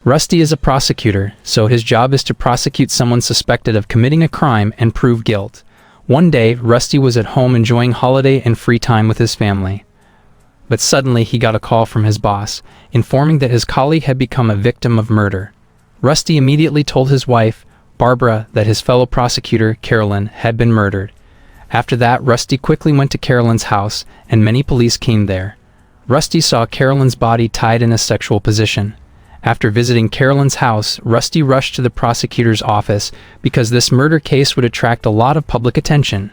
Rusty is a prosecutor, so his job is to prosecute someone suspected of committing a crime and prove guilt. One day, Rusty was at home enjoying holiday and free time with his family. But suddenly he got a call from his boss, informing that his colleague had become a victim of murder. Rusty immediately told his wife, Barbara, that his fellow prosecutor, Carolyn, had been murdered. After that, Rusty quickly went to Carolyn's house, and many police came there. Rusty saw Carolyn's body tied in a sexual position. After visiting Carolyn's house, Rusty rushed to the prosecutor's office because this murder case would attract a lot of public attention.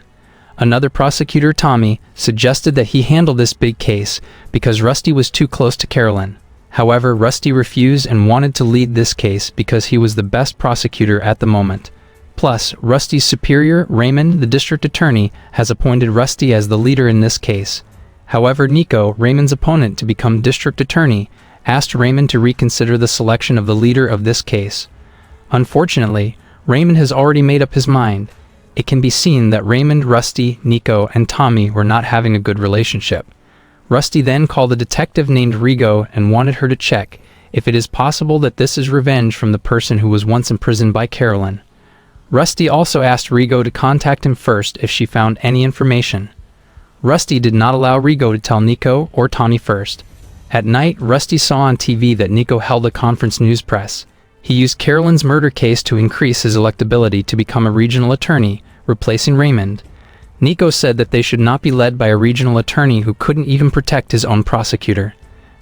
Another prosecutor, Tommy, suggested that he handle this big case because Rusty was too close to Carolyn. However, Rusty refused and wanted to lead this case because he was the best prosecutor at the moment. Plus, Rusty's superior, Raymond, the district attorney, has appointed Rusty as the leader in this case. However, Nico, Raymond's opponent to become district attorney, asked Raymond to reconsider the selection of the leader of this case. Unfortunately, Raymond has already made up his mind. It can be seen that Raymond, Rusty, Nico, and Tommy were not having a good relationship. Rusty then called a detective named Rigo and wanted her to check if it is possible that this is revenge from the person who was once imprisoned by Carolyn. Rusty also asked Rigo to contact him first if she found any information. Rusty did not allow Rigo to tell Nico or Tommy first. At night, Rusty saw on TV that Nico held a conference news press. He used Carolyn's murder case to increase his electability to become a regional attorney, replacing Raymond. Nico said that they should not be led by a regional attorney who couldn't even protect his own prosecutor.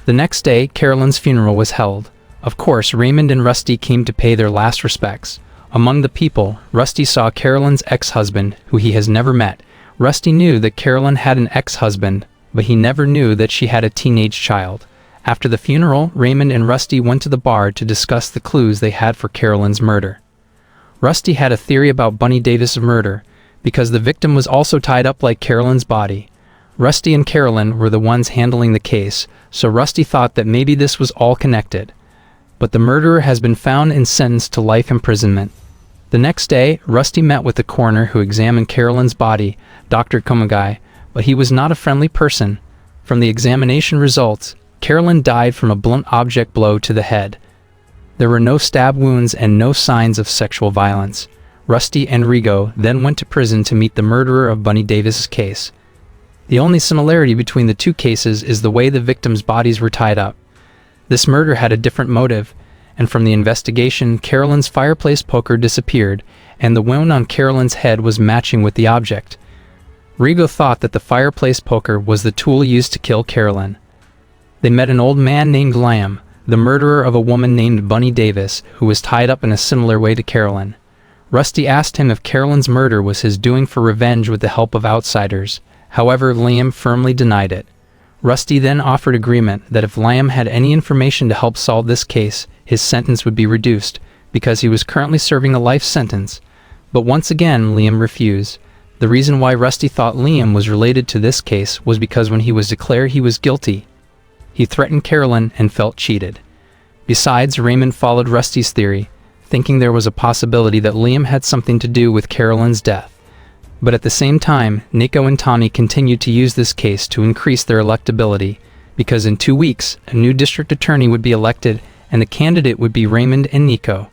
The next day, Carolyn's funeral was held. Of course, Raymond and Rusty came to pay their last respects. Among the people, Rusty saw Carolyn's ex-husband, who he has never met. Rusty knew that Carolyn had an ex-husband, but he never knew that she had a teenage child. After the funeral, Raymond and Rusty went to the bar to discuss the clues they had for Carolyn's murder. Rusty had a theory about Bunny Davis' murder, because the victim was also tied up like Carolyn's body. Rusty and Carolyn were the ones handling the case, so Rusty thought that maybe this was all connected. But the murderer has been found and sentenced to life imprisonment. The next day, Rusty met with the coroner who examined Carolyn's body, Dr. Komagai, but he was not a friendly person. From the examination results, Carolyn died from a blunt object blow to the head. There were no stab wounds and no signs of sexual violence. Rusty and Rigo then went to prison to meet the murderer of Bunny Davis's case. The only similarity between the two cases is the way the victims' bodies were tied up. This murder had a different motive, and from the investigation, Carolyn's fireplace poker disappeared, and the wound on Carolyn's head was matching with the object. Rigo thought that the fireplace poker was the tool used to kill Carolyn. They met an old man named Liam, the murderer of a woman named Bunny Davis, who was tied up in a similar way to Carolyn. Rusty asked him if Carolyn's murder was his doing for revenge with the help of outsiders. However, Liam firmly denied it. Rusty then offered agreement that if Liam had any information to help solve this case, his sentence would be reduced, because he was currently serving a life sentence. But once again, Liam refused. The reason why Rusty thought Liam was related to this case was because when he was declared he was guilty, he threatened Carolyn and felt cheated. Besides, Raymond followed Rusty's theory, thinking there was a possibility that Liam had something to do with Carolyn's death. But at the same time, Nico and Tommy continued to use this case to increase their electability, because in 2 weeks, a new district attorney would be elected and the candidate would be Raymond and Nico.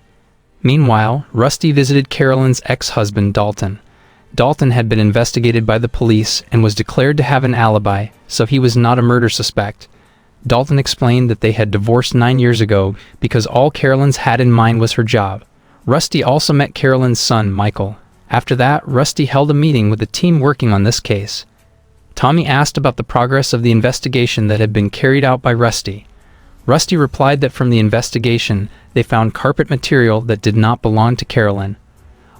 Meanwhile, Rusty visited Carolyn's ex-husband, Dalton. Dalton had been investigated by the police and was declared to have an alibi, so he was not a murder suspect. Dalton explained that they had divorced 9 years ago because all Carolyn's had in mind was her job. Rusty also met Carolyn's son, Michael. After that, Rusty held a meeting with the team working on this case. Tommy asked about the progress of the investigation that had been carried out by Rusty. Rusty replied that from the investigation, they found carpet material that did not belong to Carolyn.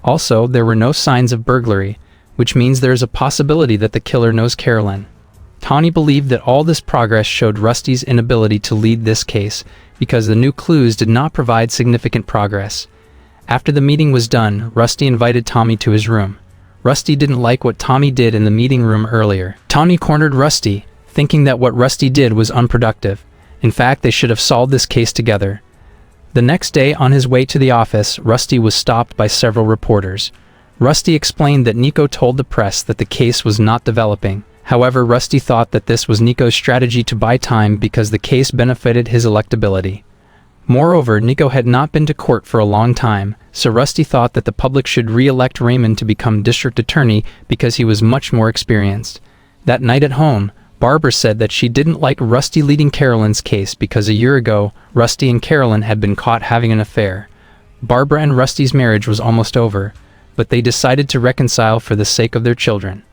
Also, there were no signs of burglary, which means there is a possibility that the killer knows Carolyn. Tommy believed that all this progress showed Rusty's inability to lead this case because the new clues did not provide significant progress. After the meeting was done, Rusty invited Tommy to his room. Rusty didn't like what Tommy did in the meeting room earlier. Tommy cornered Rusty, thinking that what Rusty did was unproductive. In fact, they should have solved this case together. The next day, on his way to the office, Rusty was stopped by several reporters. Rusty explained that Nico told the press that the case was not developing. However, Rusty thought that this was Nico's strategy to buy time because the case benefited his electability. Moreover, Nico had not been to court for a long time, so Rusty thought that the public should re-elect Raymond to become district attorney because he was much more experienced. That night at home, Barbara said that she didn't like Rusty leading Carolyn's case because a year ago, Rusty and Carolyn had been caught having an affair. Barbara and Rusty's marriage was almost over, but they decided to reconcile for the sake of their children.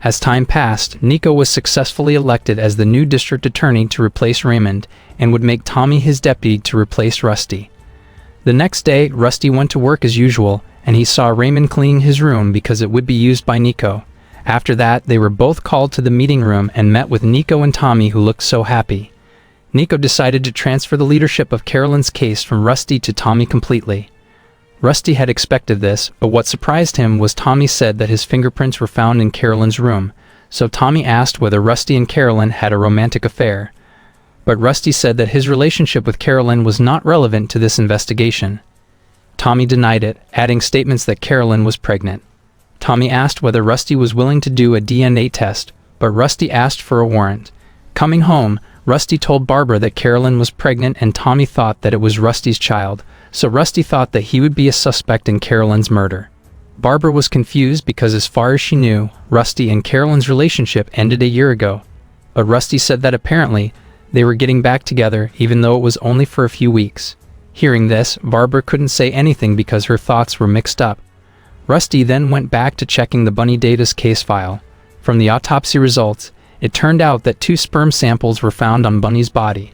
As time passed, Nico was successfully elected as the new district attorney to replace Raymond and would make Tommy his deputy to replace Rusty. The next day, Rusty went to work as usual, and he saw Raymond cleaning his room because it would be used by Nico. After that, they were both called to the meeting room and met with Nico and Tommy, who looked so happy. Nico decided to transfer the leadership of Carolyn's case from Rusty to Tommy completely. Rusty had expected this, but what surprised him was Tommy said that his fingerprints were found in Carolyn's room, so Tommy asked whether Rusty and Carolyn had a romantic affair. But Rusty said that his relationship with Carolyn was not relevant to this investigation. Tommy denied it, adding statements that Carolyn was pregnant. Tommy asked whether Rusty was willing to do a DNA test, but Rusty asked for a warrant. Coming home, Rusty told Barbara that Carolyn was pregnant and Tommy thought that it was Rusty's child, so Rusty thought that he would be a suspect in Carolyn's murder. Barbara was confused because as far as she knew, Rusty and Carolyn's relationship ended a year ago. But Rusty said that apparently, they were getting back together even though it was only for a few weeks. Hearing this, Barbara couldn't say anything because her thoughts were mixed up. Rusty then went back to checking the Bunny Davis case file. From the autopsy results, it turned out that 2 sperm samples were found on Bunny's body,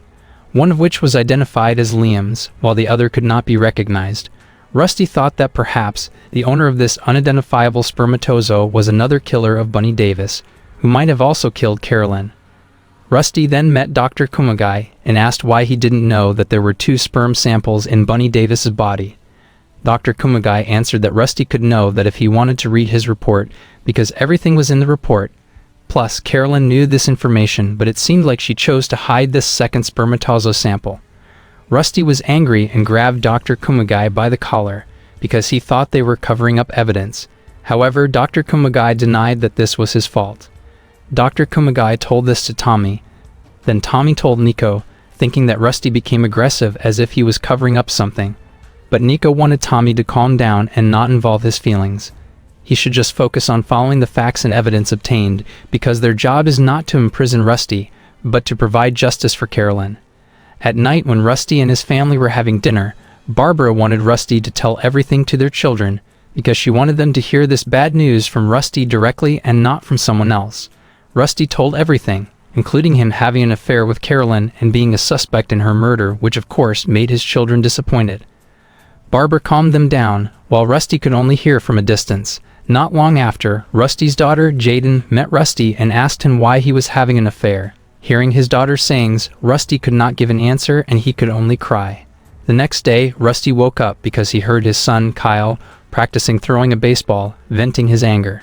one of which was identified as Liam's, while the other could not be recognized. Rusty thought that perhaps the owner of this unidentifiable spermatozoa was another killer of Bunny Davis, who might have also killed Carolyn. Rusty then met Dr. Kumagai and asked why he didn't know that there were 2 sperm samples in Bunny Davis's body. Dr. Kumagai answered that Rusty could know that if he wanted to read his report because everything was in the report. Plus, Carolyn knew this information, but it seemed like she chose to hide this second spermatozoa sample. Rusty was angry and grabbed Dr. Kumagai by the collar because he thought they were covering up evidence. However, Dr. Kumagai denied that this was his fault. Dr. Kumagai told this to Tommy. Then Tommy told Nico, thinking that Rusty became aggressive as if he was covering up something. But Nico wanted Tommy to calm down and not involve his feelings. He should just focus on following the facts and evidence obtained because their job is not to imprison Rusty, but to provide justice for Carolyn. At night when Rusty and his family were having dinner, Barbara wanted Rusty to tell everything to their children because she wanted them to hear this bad news from Rusty directly and not from someone else. Rusty told everything, including him having an affair with Carolyn and being a suspect in her murder, which of course made his children disappointed. Barbara calmed them down, while Rusty could only hear from a distance. Not long after, Rusty's daughter, Jaden, met Rusty and asked him why he was having an affair. Hearing his daughter's sayings, Rusty could not give an answer and he could only cry. The next day, Rusty woke up because he heard his son, Kyle, practicing throwing a baseball, venting his anger.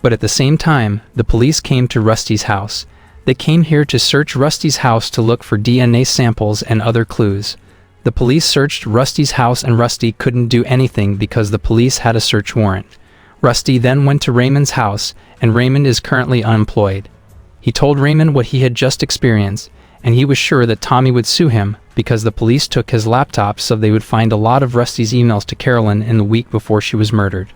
But at the same time, the police came to Rusty's house. They came here to search Rusty's house to look for DNA samples and other clues. The police searched Rusty's house and Rusty couldn't do anything because the police had a search warrant. Rusty then went to Raymond's house, and Raymond is currently unemployed. He told Raymond what he had just experienced, and he was sure that Tommy would sue him because the police took his laptop so they would find a lot of Rusty's emails to Carolyn in the week before she was murdered.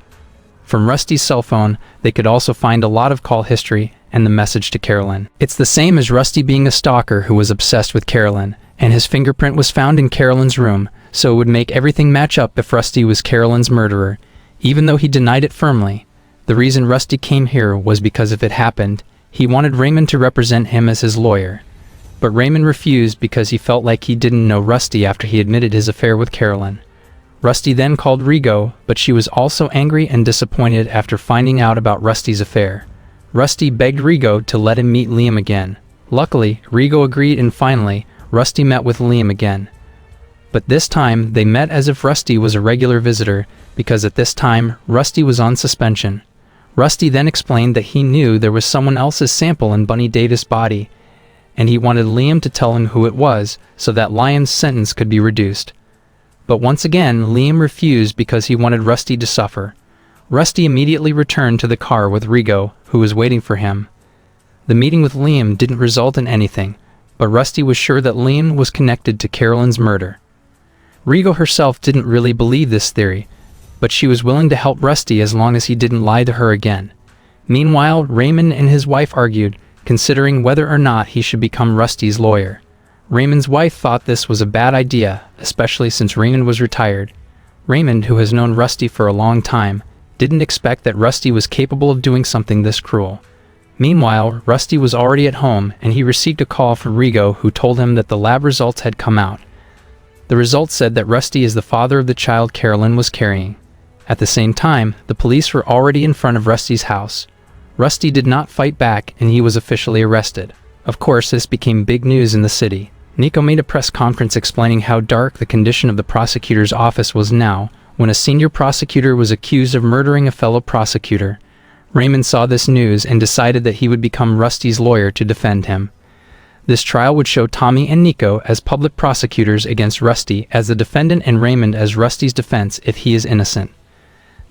From Rusty's cell phone, they could also find a lot of call history and the message to Carolyn. It's the same as Rusty being a stalker who was obsessed with Carolyn, and his fingerprint was found in Carolyn's room, so it would make everything match up if Rusty was Carolyn's murderer. Even though he denied it firmly, the reason Rusty came here was because if it happened, he wanted Raymond to represent him as his lawyer. But Raymond refused because he felt like he didn't know Rusty after he admitted his affair with Carolyn. Rusty then called Rigo, but she was also angry and disappointed after finding out about Rusty's affair. Rusty begged Rigo to let him meet Liam again. Luckily, Rigo agreed and finally, Rusty met with Liam again. But this time, they met as if Rusty was a regular visitor, because at this time, Rusty was on suspension. Rusty then explained that he knew there was someone else's sample in Bunny Davis' body, and he wanted Liam to tell him who it was, so that Liam's sentence could be reduced. But once again, Liam refused because he wanted Rusty to suffer. Rusty immediately returned to the car with Rigo, who was waiting for him. The meeting with Liam didn't result in anything, but Rusty was sure that Liam was connected to Carolyn's murder. Rigo herself didn't really believe this theory, but she was willing to help Rusty as long as he didn't lie to her again. Meanwhile, Raymond and his wife argued, considering whether or not he should become Rusty's lawyer. Raymond's wife thought this was a bad idea, especially since Raymond was retired. Raymond, who has known Rusty for a long time, didn't expect that Rusty was capable of doing something this cruel. Meanwhile, Rusty was already at home, and he received a call from Rigo, who told him that the lab results had come out. The results said that Rusty is the father of the child Carolyn was carrying. At the same time, the police were already in front of Rusty's house. Rusty did not fight back, and he was officially arrested. Of course, this became big news in the city. Nico made a press conference explaining how dark the condition of the prosecutor's office was now, when a senior prosecutor was accused of murdering a fellow prosecutor. Raymond saw this news and decided that he would become Rusty's lawyer to defend him. This trial would show Tommy and Nico as public prosecutors against Rusty as the defendant and Raymond as Rusty's defense if he is innocent.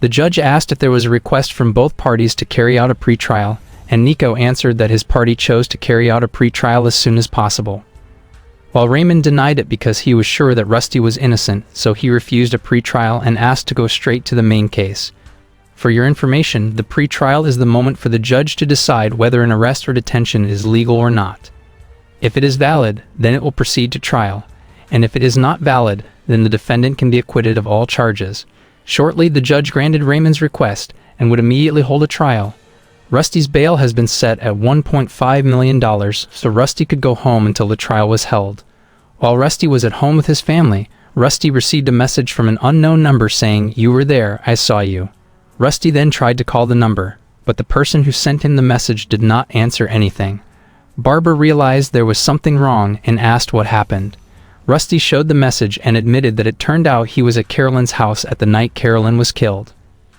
The judge asked if there was a request from both parties to carry out a pre-trial, and Nico answered that his party chose to carry out a pre-trial as soon as possible. While Raymond denied it because he was sure that Rusty was innocent, so he refused a pre-trial and asked to go straight to the main case. For your information, the pre-trial is the moment for the judge to decide whether an arrest or detention is legal or not. If it is valid, then it will proceed to trial, and if it is not valid, then the defendant can be acquitted of all charges. Shortly, the judge granted Raymond's request and would immediately hold a trial. Rusty's bail has been set at $1.5 million, so Rusty could go home until the trial was held. While Rusty was at home with his family, Rusty received a message from an unknown number saying, "You were there, I saw you." Rusty then tried to call the number, but the person who sent him the message did not answer anything. Barbara realized there was something wrong and asked what happened. Rusty showed the message and admitted that it turned out he was at Carolyn's house at the night Carolyn was killed.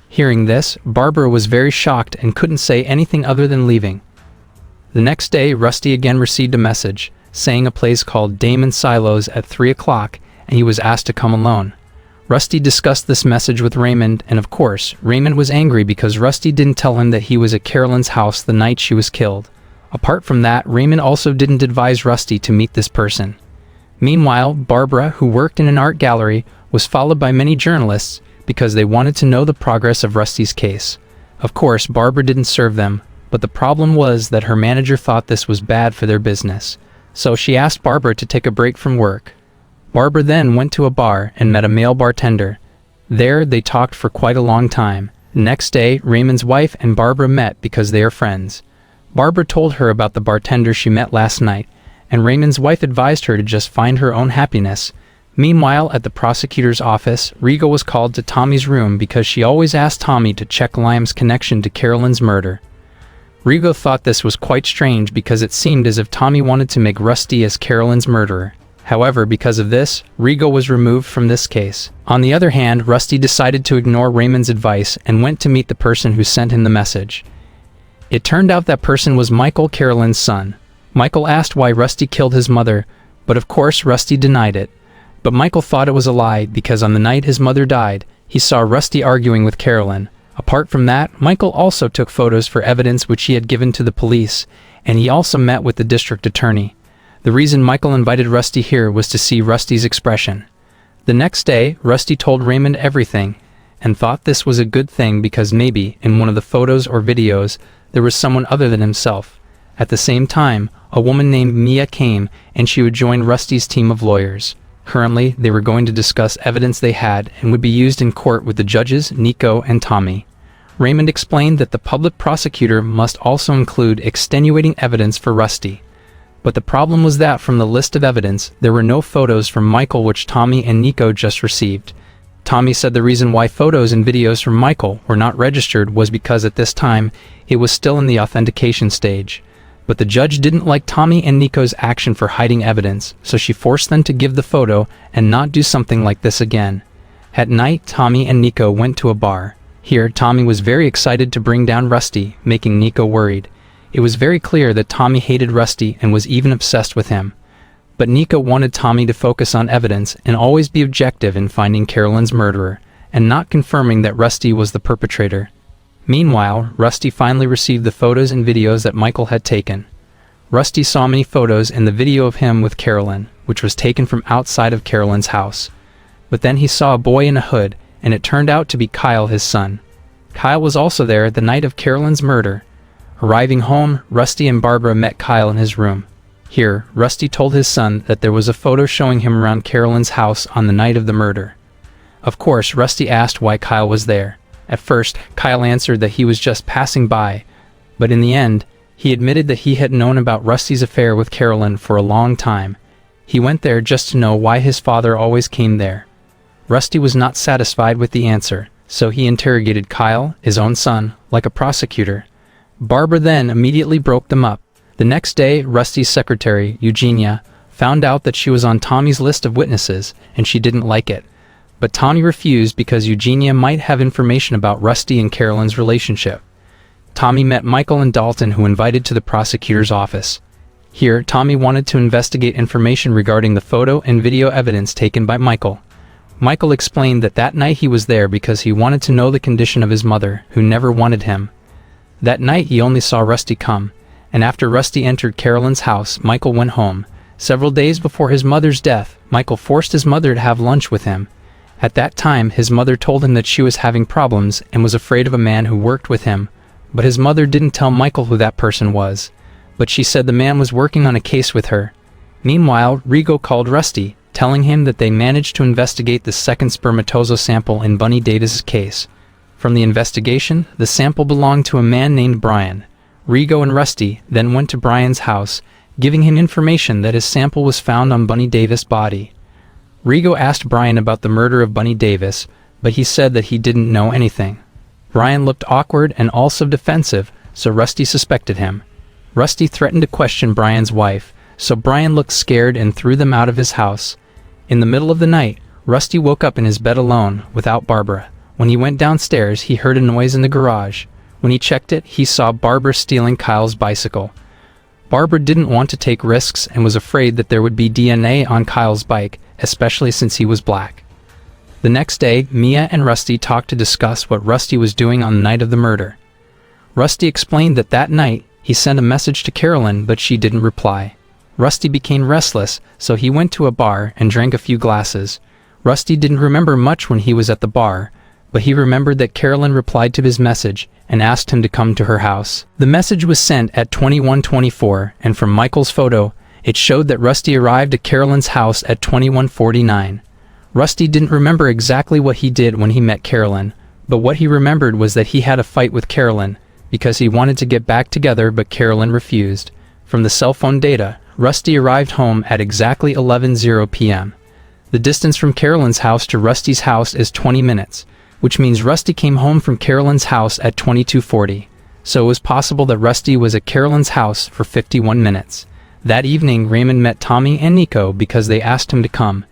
Hearing this, Barbara was very shocked and couldn't say anything other than leaving. The next day, Rusty again received a message, saying a place called Damon Silos at 3 o'clock, and he was asked to come alone. Rusty discussed this message with Raymond, and of course, Raymond was angry because Rusty didn't tell him that he was at Carolyn's house the night she was killed. Apart from that, Raymond also didn't advise Rusty to meet this person. Meanwhile, Barbara, who worked in an art gallery, was followed by many journalists because they wanted to know the progress of Rusty's case. Of course, Barbara didn't serve them, but the problem was that her manager thought this was bad for their business. So she asked Barbara to take a break from work. Barbara then went to a bar and met a male bartender. There, they talked for quite a long time. The next day, Raymond's wife and Barbara met because they are friends. Barbara told her about the bartender she met last night, and Raymond's wife advised her to just find her own happiness. Meanwhile, at the prosecutor's office, Rigo was called to Tommy's room because she always asked Tommy to check Liam's connection to Carolyn's murder. Rigo thought this was quite strange because it seemed as if Tommy wanted to make Rusty as Carolyn's murderer. However, because of this, Rigo was removed from this case. On the other hand, Rusty decided to ignore Raymond's advice and went to meet the person who sent him the message. It turned out that person was Michael, Carolyn's son. Michael asked why Rusty killed his mother, but of course Rusty denied it. But Michael thought it was a lie because on the night his mother died, he saw Rusty arguing with Carolyn. Apart from that, Michael also took photos for evidence which he had given to the police, and he also met with the district attorney. The reason Michael invited Rusty here was to see Rusty's expression. The next day, Rusty told Raymond everything, and thought this was a good thing because maybe, in one of the photos or videos, there was someone other than himself. At the same time, a woman named Mia came, and she would join Rusty's team of lawyers. Currently, they were going to discuss evidence they had and would be used in court with the judges, Nico and Tommy. Raymond explained that the public prosecutor must also include extenuating evidence for Rusty. But the problem was that from the list of evidence, there were no photos from Michael which Tommy and Nico just received. Tommy said the reason why photos and videos from Michael were not registered was because at this time, it was still in the authentication stage. But the judge didn't like Tommy and Nico's action for hiding evidence, so she forced them to give the photo and not do something like this again. At night, Tommy and Nico went to a bar. Here, Tommy was very excited to bring down Rusty, making Nico worried. It was very clear that Tommy hated Rusty and was even obsessed with him. But Nico wanted Tommy to focus on evidence and always be objective in finding Carolyn's murderer, and not confirming that Rusty was the perpetrator. Meanwhile, Rusty finally received the photos and videos that Michael had taken. Rusty saw many photos and the video of him with Carolyn, which was taken from outside of Carolyn's house. but then he saw a boy in a hood, and it turned out to be Kyle, his son. Kyle was also there the night of Carolyn's murder. Arriving home, Rusty and Barbara met Kyle in his room. Here, Rusty told his son that there was a photo showing him around Carolyn's house on the night of the murder. Of course, Rusty asked why Kyle was there. At first, Kyle answered that he was just passing by, but in the end, he admitted that he had known about Rusty's affair with Carolyn for a long time. He went there just to know why his father always came there. Rusty was not satisfied with the answer, so he interrogated Kyle, his own son, like a prosecutor. Barbara then immediately broke them up. The next day, Rusty's secretary, Eugenia, found out that she was on Tommy's list of witnesses, and she didn't like it. But Tommy refused because Eugenia might have information about Rusty and Carolyn's relationship. Tommy met Michael and Dalton, who invited to the prosecutor's office. Here, Tommy wanted to investigate information regarding the photo and video evidence taken by Michael. Michael explained that that night he was there because he wanted to know the condition of his mother, who never wanted him. That night he only saw Rusty come, and after Rusty entered Carolyn's house, Michael went home. Several days before his mother's death, Michael forced his mother to have lunch with him. At that time, his mother told him that she was having problems and was afraid of a man who worked with him, but his mother didn't tell Michael who that person was, but she said the man was working on a case with her. Meanwhile, Rigo called Rusty, telling him that they managed to investigate the second spermatozoa sample in Bunny Davis's case. From the investigation, the sample belonged to a man named Brian. Rigo and Rusty then went to Brian's house, giving him information that his sample was found on Bunny Davis' body. Rigo asked Brian about the murder of Bunny Davis, but he said that he didn't know anything. Brian looked awkward and also defensive, so Rusty suspected him. Rusty threatened to question Brian's wife, so Brian looked scared and threw them out of his house. In the middle of the night, Rusty woke up in his bed alone, without Barbara. When he went downstairs, he heard a noise in the garage. When he checked it, he saw Barbara stealing Kyle's bicycle. Barbara didn't want to take risks and was afraid that there would be DNA on Kyle's bike, especially since he was black. The next day, Mia and Rusty talked to discuss what Rusty was doing on the night of the murder. Rusty explained that that night, he sent a message to Carolyn, but she didn't reply. Rusty became restless, so he went to a bar and drank a few glasses. Rusty didn't remember much when he was at the bar, but he remembered that Carolyn replied to his message and asked him to come to her house. The message was sent at 21:24, and from Michael's photo, it showed that Rusty arrived at Carolyn's house at 21:49. Rusty didn't remember exactly what he did when he met Carolyn, but what he remembered was that he had a fight with Carolyn because he wanted to get back together, but Carolyn refused. From the cell phone data, Rusty arrived home at exactly 11:00 p.m. The distance from Carolyn's house to Rusty's house is 20 minutes, which means Rusty came home from Carolyn's house at 22:40. So it was possible that Rusty was at Carolyn's house for 51 minutes. That evening, Raymond met Tommy and Nico because they asked him to come.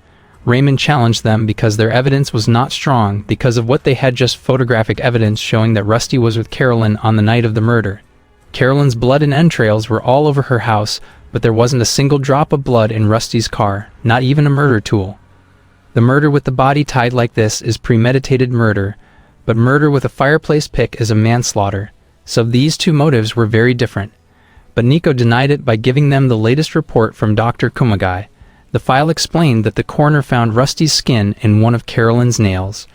Raymond challenged them because their evidence was not strong because of what they had, just photographic evidence showing that Rusty was with Carolyn on the night of the murder. Carolyn's blood and entrails were all over her house, but there wasn't a single drop of blood in Rusty's car, not even a murder tool. The murder with the body tied like this is premeditated murder, but murder with a fireplace pick is a manslaughter, so these two motives were very different. But Nico denied it by giving them the latest report from Dr. Kumagai. The file explained that the coroner found Rusty's skin in one of Carolyn's nails.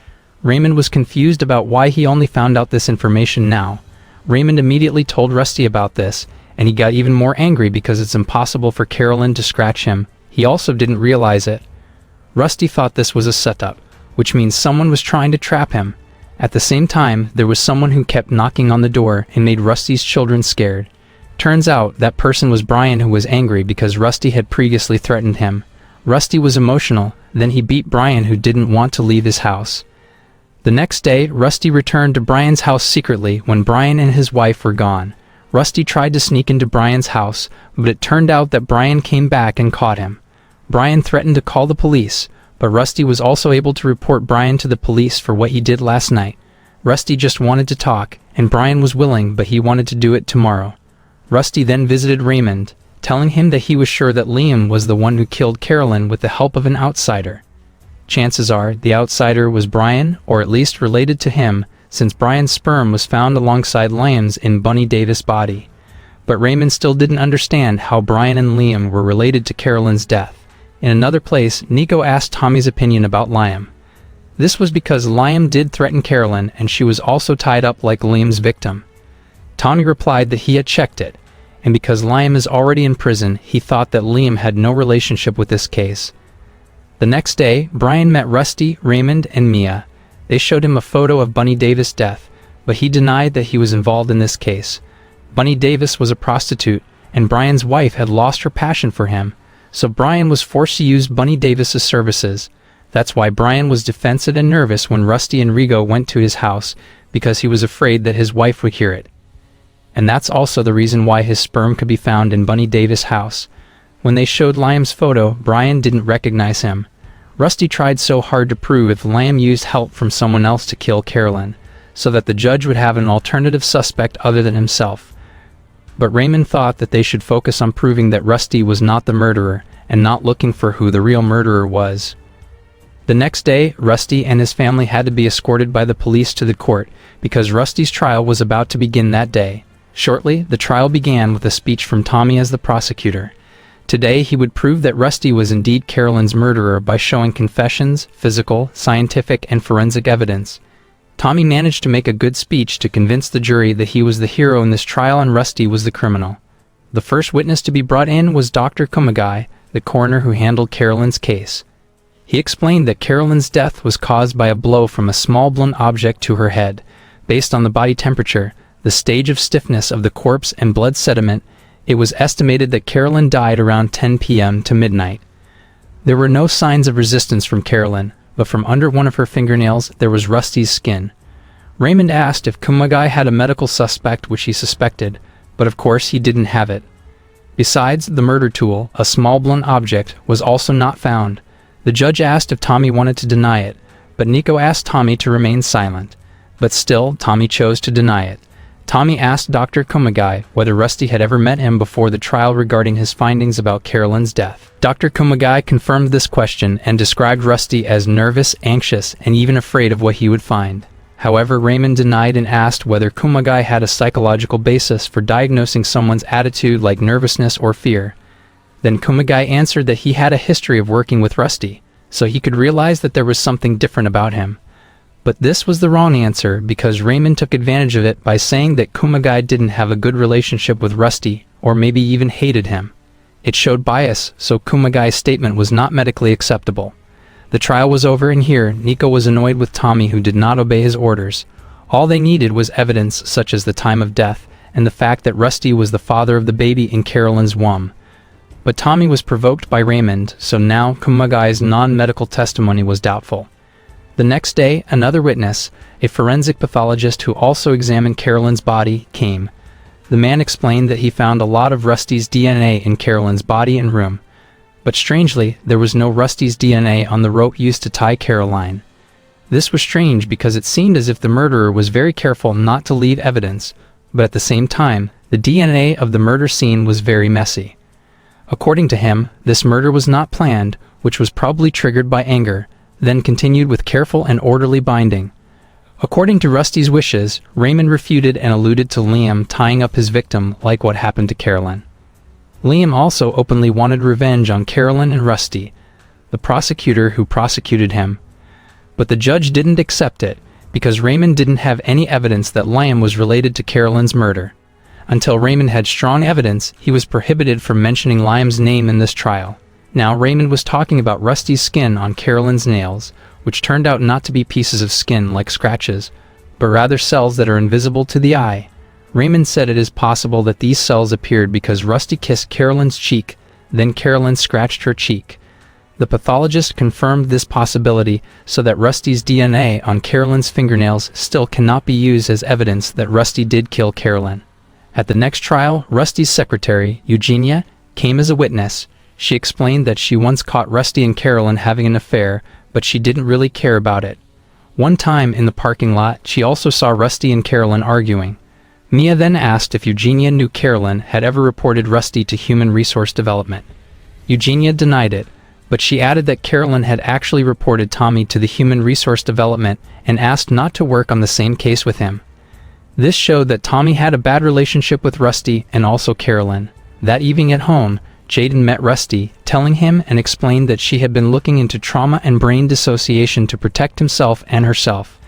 Raymond was confused about why he only found out this information now. Raymond immediately told Rusty about this, and he got even more angry because it's impossible for Carolyn to scratch him. He also didn't realize it. Rusty thought this was a setup, which means someone was trying to trap him. At the same time, there was someone who kept knocking on the door and made Rusty's children scared. Turns out that person was Brian, who was angry because Rusty had previously threatened him. Rusty was emotional, then he beat Brian, who didn't want to leave his house. The next day, Rusty returned to Brian's house secretly when Brian and his wife were gone. Rusty tried to sneak into Brian's house, but it turned out that Brian came back and caught him. Brian threatened to call the police, but Rusty was also able to report Brian to the police for what he did last night. Rusty just wanted to talk, and Brian was willing, but he wanted to do it tomorrow. Rusty then visited Raymond, telling him that he was sure that Liam was the one who killed Carolyn with the help of an outsider. Chances are the outsider was Brian, or at least related to him, since Brian's sperm was found alongside Liam's in Bunny Davis' body. But Raymond still didn't understand how Brian and Liam were related to Carolyn's death. In another place, Nico asked Tommy's opinion about Liam. This was because Liam did threaten Carolyn and she was also tied up like Liam's victim. Tommy replied that he had checked it, and because Liam is already in prison, he thought that Liam had no relationship with this case. The next day, Brian met Rusty, Raymond, and Mia. They showed him a photo of Bunny Davis' death, but he denied that he was involved in this case. Bunny Davis was a prostitute, and Brian's wife had lost her passion for him, so Brian was forced to use Bunny Davis's services. That's why Brian was defensive and nervous when Rusty and Rigo went to his house, because he was afraid that his wife would hear it. And that's also the reason why his sperm could be found in Bunny Davis' house. When they showed Liam's photo, Brian didn't recognize him. Rusty tried so hard to prove if Liam used help from someone else to kill Carolyn, so that the judge would have an alternative suspect other than himself. But Raymond thought that they should focus on proving that Rusty was not the murderer, and not looking for who the real murderer was. The next day, Rusty and his family had to be escorted by the police to the court, because Rusty's trial was about to begin that day. Shortly, the trial began with a speech from Tommy as the prosecutor. Today, he would prove that Rusty was indeed Carolyn's murderer by showing confessions, physical, scientific, and forensic evidence. Tommy managed to make a good speech to convince the jury that he was the hero in this trial and Rusty was the criminal. The first witness to be brought in was Dr. Kumagai, the coroner who handled Carolyn's case. He explained that Carolyn's death was caused by a blow from a small blunt object to her head. Based on the body temperature, the stage of stiffness of the corpse and blood sediment, it was estimated that Carolyn died around 10 p.m. to midnight. There were no signs of resistance from Carolyn, but from under one of her fingernails there was Rusty's skin. Raymond asked if Kumagai had a medical suspect, which he suspected, but of course he didn't have it. Besides, the murder tool, a small blunt object, was also not found. The judge asked if Tommy wanted to deny it, but Nico asked Tommy to remain silent. But still, Tommy chose to deny it. Tommy asked Dr. Kumagai whether Rusty had ever met him before the trial regarding his findings about Carolyn's death. Dr. Kumagai confirmed this question and described Rusty as nervous, anxious, and even afraid of what he would find. However, Raymond denied and asked whether Kumagai had a psychological basis for diagnosing someone's attitude like nervousness or fear. Then Kumagai answered that he had a history of working with Rusty, so he could realize that there was something different about him. But this was the wrong answer because Raymond took advantage of it by saying that Kumagai didn't have a good relationship with Rusty, or maybe even hated him. It showed bias, so Kumagai's statement was not medically acceptable. The trial was over, and here, Nico was annoyed with Tommy, who did not obey his orders. All they needed was evidence such as the time of death, and the fact that Rusty was the father of the baby in Carolyn's womb. But Tommy was provoked by Raymond, so now Kumagai's non-medical testimony was doubtful. The next day, another witness, a forensic pathologist who also examined Carolyn's body, came. The man explained that he found a lot of Rusty's DNA in Carolyn's body and room. But strangely, there was no Rusty's DNA on the rope used to tie Caroline. This was strange because it seemed as if the murderer was very careful not to leave evidence, but at the same time, the DNA of the murder scene was very messy. According to him, this murder was not planned, which was probably triggered by anger, then continued with careful and orderly binding. According to Rusty's wishes, Raymond refuted and alluded to Liam tying up his victim like what happened to Carolyn. Liam also openly wanted revenge on Carolyn and Rusty, the prosecutor who prosecuted him. But the judge didn't accept it, because Raymond didn't have any evidence that Liam was related to Carolyn's murder. Until Raymond had strong evidence, he was prohibited from mentioning Liam's name in this trial. Now Raymond was talking about Rusty's skin on Carolyn's nails, which turned out not to be pieces of skin like scratches, but rather cells that are invisible to the eye. Raymond said it is possible that these cells appeared because Rusty kissed Carolyn's cheek, then Carolyn scratched her cheek. The pathologist confirmed this possibility so that Rusty's DNA on Carolyn's fingernails still cannot be used as evidence that Rusty did kill Carolyn. At the next trial, Rusty's secretary, Eugenia, came as a witness. She explained that she once caught Rusty and Carolyn having an affair, but she didn't really care about it. One time in the parking lot, she also saw Rusty and Carolyn arguing. Mia then asked if Eugenia knew Carolyn had ever reported Rusty to Human Resource Development. Eugenia denied it, but she added that Carolyn had actually reported Tommy to the Human Resource Development and asked not to work on the same case with him. This showed that Tommy had a bad relationship with Rusty and also Carolyn. That evening at home, Jaden met Rusty, telling him and explained that she had been looking into trauma and brain dissociation to protect himself and herself.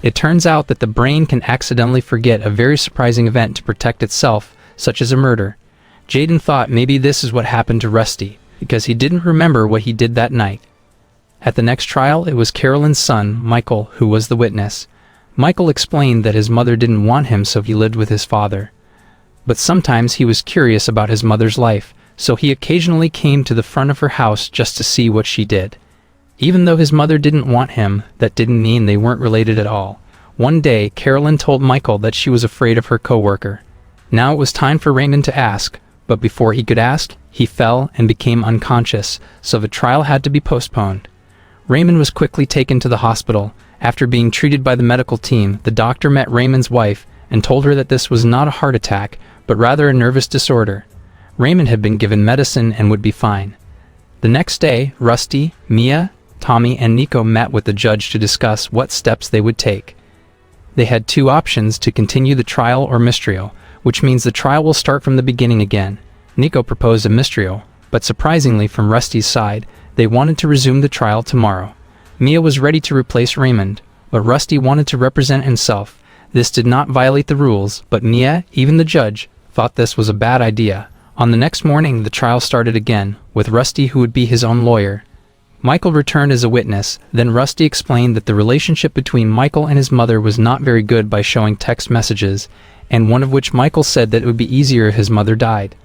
It turns out that the brain can accidentally forget a very surprising event to protect itself, such as a murder. Jaden thought maybe this is what happened to Rusty, because he didn't remember what he did that night. At the next trial, it was Carolyn's son, Michael, who was the witness. Michael explained that his mother didn't want him, so he lived with his father. But sometimes he was curious about his mother's life, so he occasionally came to the front of her house just to see what she did. Even though his mother didn't want him, that didn't mean they weren't related at all. One day, Carolyn told Michael that she was afraid of her coworker. Now it was time for Raymond to ask, but before he could ask, he fell and became unconscious, so the trial had to be postponed. Raymond was quickly taken to the hospital. After being treated by the medical team, the doctor met Raymond's wife and told her that this was not a heart attack, but rather a nervous disorder. Raymond had been given medicine and would be fine. The next day, Rusty, Mia, Tommy, and Nico met with the judge to discuss what steps they would take. They had two options: to continue the trial or mistrial, which means the trial will start from the beginning again. Nico proposed a mistrial, but surprisingly from Rusty's side, they wanted to resume the trial tomorrow. Mia was ready to replace Raymond, but Rusty wanted to represent himself. This did not violate the rules, but Mia, even the judge, thought this was a bad idea. On the next morning, the trial started again, with Rusty, who would be his own lawyer. Michael returned as a witness. Then Rusty explained that the relationship between Michael and his mother was not very good by showing text messages, and one of which Michael said that it would be easier if his mother died.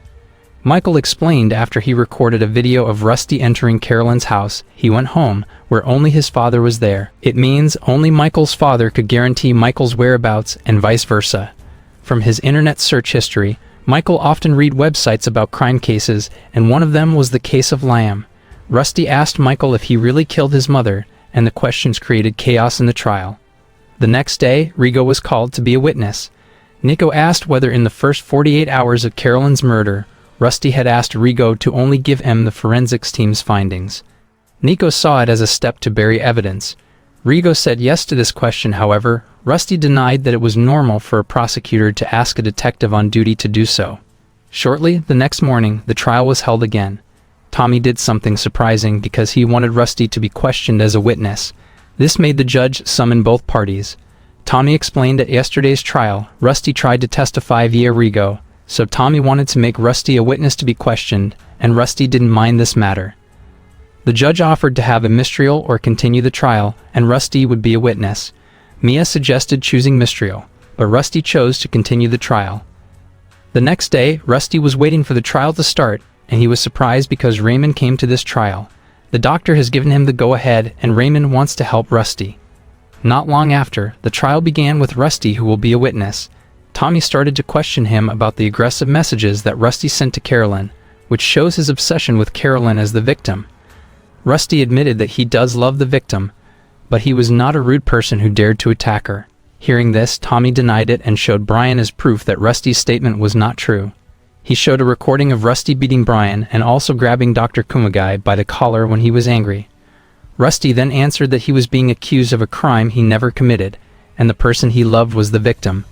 Michael explained after he recorded a video of Rusty entering Carolyn's house, he went home, where only his father was there. It means only Michael's father could guarantee Michael's whereabouts, and vice versa. From his internet search history, Michael often read websites about crime cases, and one of them was the case of Lamb. Rusty asked Michael if he really killed his mother, and the questions created chaos in the trial. The next day, Rigo was called to be a witness. Nico asked whether in the first 48 hours of Carolyn's murder, Rusty had asked Rigo to only give him the forensics team's findings. Nico saw it as a step to bury evidence. Rigo said yes to this question. However, Rusty denied that it was normal for a prosecutor to ask a detective on duty to do so. Shortly the next morning, the trial was held again. Tommy did something surprising because he wanted Rusty to be questioned as a witness. This made the judge summon both parties. Tommy explained at yesterday's trial, Rusty tried to testify via Rigo, so Tommy wanted to make Rusty a witness to be questioned, and Rusty didn't mind this matter. The judge offered to have a mistrial or continue the trial, and Rusty would be a witness. Mia suggested choosing mistrial, but Rusty chose to continue the trial. The next day, Rusty was waiting for the trial to start, and he was surprised because Raymond came to this trial. The doctor has given him the go-ahead, and Raymond wants to help Rusty. Not long after, the trial began with Rusty, who will be a witness. Tommy started to question him about the aggressive messages that Rusty sent to Carolyn, which shows his obsession with Carolyn as the victim. Rusty admitted that he does love the victim, but he was not a rude person who dared to attack her. Hearing this, Tommy denied it and showed Brian as proof that Rusty's statement was not true. He showed a recording of Rusty beating Brian and also grabbing Dr. Kumagai by the collar when he was angry. Rusty then answered that he was being accused of a crime he never committed, and the person he loved was the victim.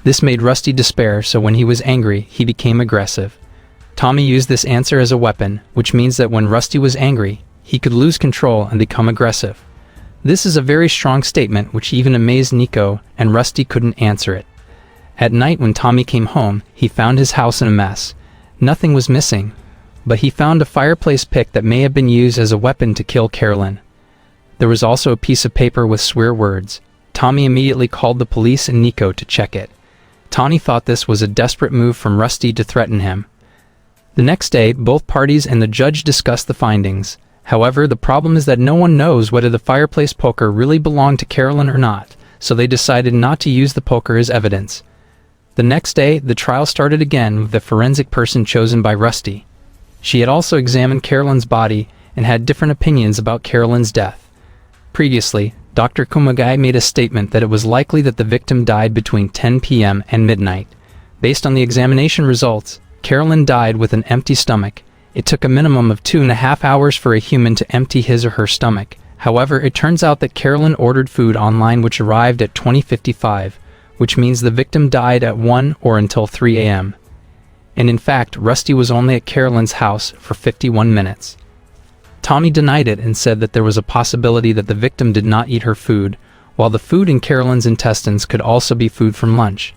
This made Rusty despair, so when he was angry, he became aggressive. Tommy used this answer as a weapon, which means that when Rusty was angry, he could lose control and become aggressive. This is a very strong statement which even amazed Nico, and Rusty couldn't answer it. At night when Tommy came home, he found his house in a mess. Nothing was missing, but he found a fireplace pick that may have been used as a weapon to kill Carolyn. There was also a piece of paper with swear words. Tommy immediately called the police and Nico to check it. Tommy thought this was a desperate move from Rusty to threaten him. The next day, both parties and the judge discussed the findings. However, the problem is that no one knows whether the fireplace poker really belonged to Carolyn or not, so they decided not to use the poker as evidence. The next day, the trial started again with the forensic person chosen by Rusty. She had also examined Carolyn's body and had different opinions about Carolyn's death. Previously, Dr. Kumagai made a statement that it was likely that the victim died between 10 p.m. and midnight. Based on the examination results, Carolyn died with an empty stomach. It took a minimum of 2.5 hours for a human to empty his or her stomach. However, it turns out that Carolyn ordered food online which arrived at 20:55, which means the victim died at 1 or until 3 a.m. and in fact, Rusty was only at Carolyn's house for 51 minutes. Tommy denied it and said that there was a possibility that the victim did not eat her food, while the food in Carolyn's intestines could also be food from lunch.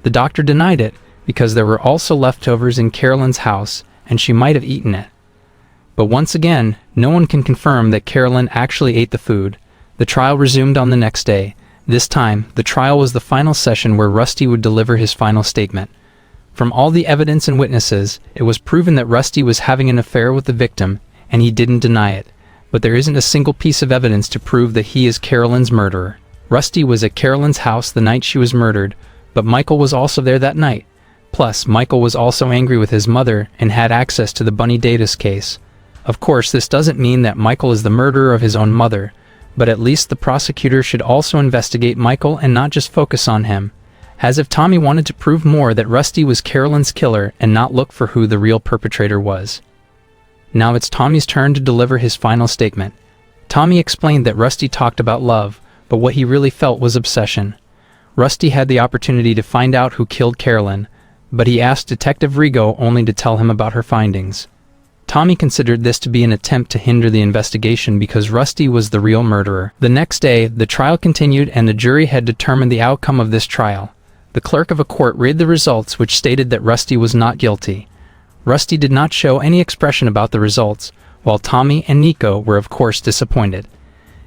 The doctor denied it because there were also leftovers in Carolyn's house and she might have eaten it. But once again, no one can confirm that Carolyn actually ate the food. The trial resumed on the next day. This time, the trial was the final session where Rusty would deliver his final statement. From all the evidence and witnesses, it was proven that Rusty was having an affair with the victim, and he didn't deny it. But there isn't a single piece of evidence to prove that he is Carolyn's murderer. Rusty was at Carolyn's house the night she was murdered, but Michael was also there that night. Plus, Michael was also angry with his mother and had access to the Bunny Davis case. Of course, this doesn't mean that Michael is the murderer of his own mother, but at least the prosecutor should also investigate Michael and not just focus on him. As if Tommy wanted to prove more that Rusty was Carolyn's killer and not look for who the real perpetrator was. Now it's Tommy's turn to deliver his final statement. Tommy explained that Rusty talked about love, but what he really felt was obsession. Rusty had the opportunity to find out who killed Carolyn, but he asked Detective Rigo only to tell him about her findings. Tommy considered this to be an attempt to hinder the investigation because Rusty was the real murderer. The next day, the trial continued and the jury had determined the outcome of this trial. The clerk of a court read the results, which stated that Rusty was not guilty. Rusty did not show any expression about the results, while Tommy and Nico were of course disappointed.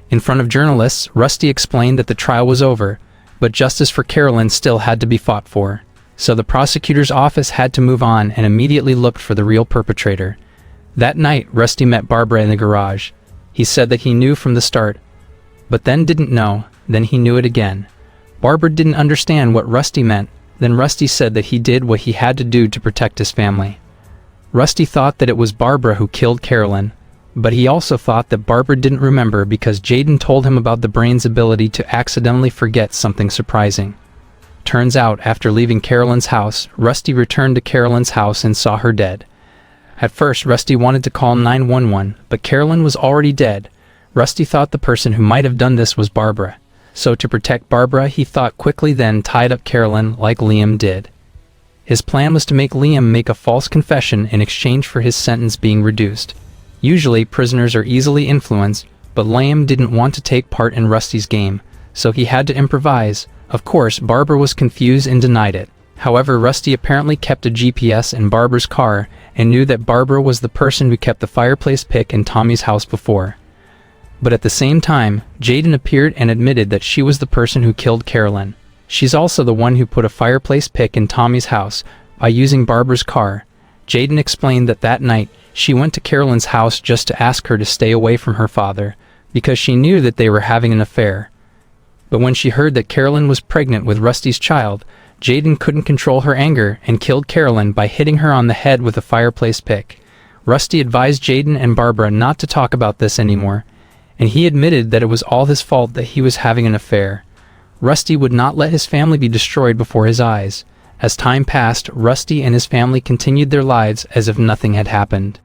In front of journalists, Rusty explained that the trial was over, but justice for Carolyn still had to be fought for. So the prosecutor's office had to move on and immediately looked for the real perpetrator. That night, Rusty met Barbara in the garage. He said that he knew from the start, but then didn't know, then he knew it again. Barbara didn't understand what Rusty meant, then Rusty said that he did what he had to do to protect his family. Rusty thought that it was Barbara who killed Carolyn, but he also thought that Barbara didn't remember because Jaden told him about the brain's ability to accidentally forget something surprising. Turns out, after leaving Carolyn's house, Rusty returned to Carolyn's house and saw her dead. At first, Rusty wanted to call 911, but Carolyn was already dead. Rusty thought the person who might have done this was Barbara. So to protect Barbara, he thought quickly then tied up Carolyn like Liam did. His plan was to make Liam make a false confession in exchange for his sentence being reduced. Usually, prisoners are easily influenced, but Liam didn't want to take part in Rusty's game, so he had to improvise. Of course, Barbara was confused and denied it. However, Rusty apparently kept a GPS in Barbara's car and knew that Barbara was the person who kept the fireplace pick in Tommy's house before. But at the same time, Jaden appeared and admitted that she was the person who killed Carolyn. She's also the one who put a fireplace pick in Tommy's house by using Barbara's car. Jaden explained that that night, she went to Carolyn's house just to ask her to stay away from her father, because she knew that they were having an affair. But when she heard that Carolyn was pregnant with Rusty's child, Jaden couldn't control her anger and killed Carolyn by hitting her on the head with a fireplace pick. Rusty advised Jaden and Barbara not to talk about this anymore, and he admitted that it was all his fault that he was having an affair. Rusty would not let his family be destroyed before his eyes. As time passed, Rusty and his family continued their lives as if nothing had happened.